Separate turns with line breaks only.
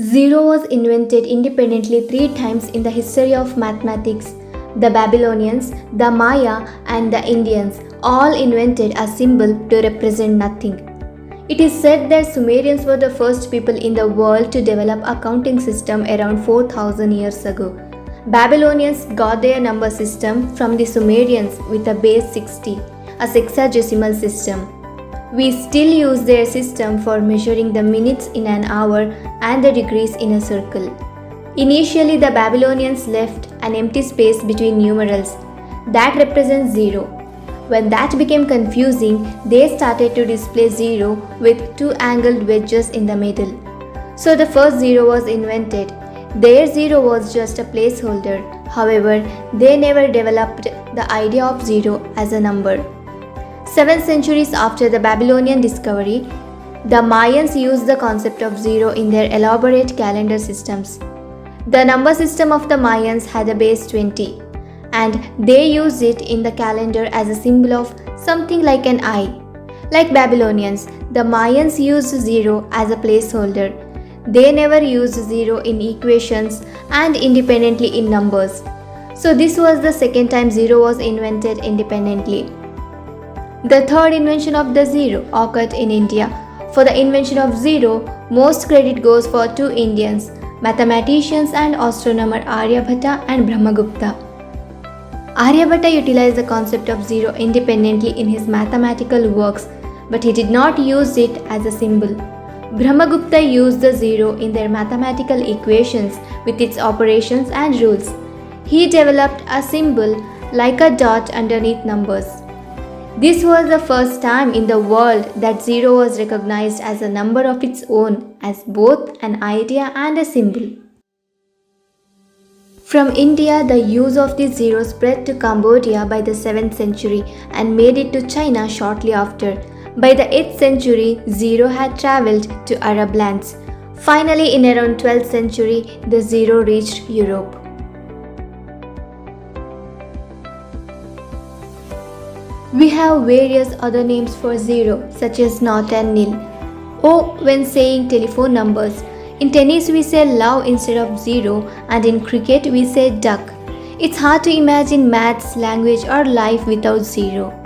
Zero was invented independently three times in the history of mathematics. The Babylonians, the Maya, and the Indians all invented a symbol to represent nothing. It is said that Sumerians were the first people in the world to develop a counting system around 4000 years ago. Babylonians got their number system from the Sumerians with a base 60, a sexagesimal system. We still use their system for measuring the minutes in an hour and the degrees in a circle. Initially, the Babylonians left an empty space between numerals that represents zero. When that became confusing, they started to display zero with two angled wedges in the middle. So the first zero was invented. Their zero was just a placeholder. However, they never developed the idea of zero as a number. 7 centuries after the Babylonian discovery, the Mayans used the concept of zero in their elaborate calendar systems. The number system of the Mayans had a base 20, and they used it in the calendar as a symbol of something like an eye. Like Babylonians, the Mayans used zero as a placeholder. They never used zero in equations and independently in numbers. So this was the second time zero was invented independently. The third invention of the zero occurred in India. For the invention of zero, most credit goes for two Indians, mathematicians and astronomer Aryabhatta and Brahmagupta. Aryabhatta utilized the concept of zero independently in his mathematical works, but he did not use it as a symbol. Brahmagupta used the zero in their mathematical equations with its operations and rules. He developed a symbol like a dot underneath numbers. This was the first time in the world that zero was recognized as a number of its own, as both an idea and a symbol. From India, the use of the zero spread to Cambodia by the 7th century and made it to China shortly after. By the 8th century, zero had traveled to Arab lands. Finally, in around 12th century, the zero reached Europe. We have various other names for zero, such as naught and nil. O when saying telephone numbers. In tennis we say love instead of zero, and in cricket we say duck. It's hard to imagine maths, language or life without zero.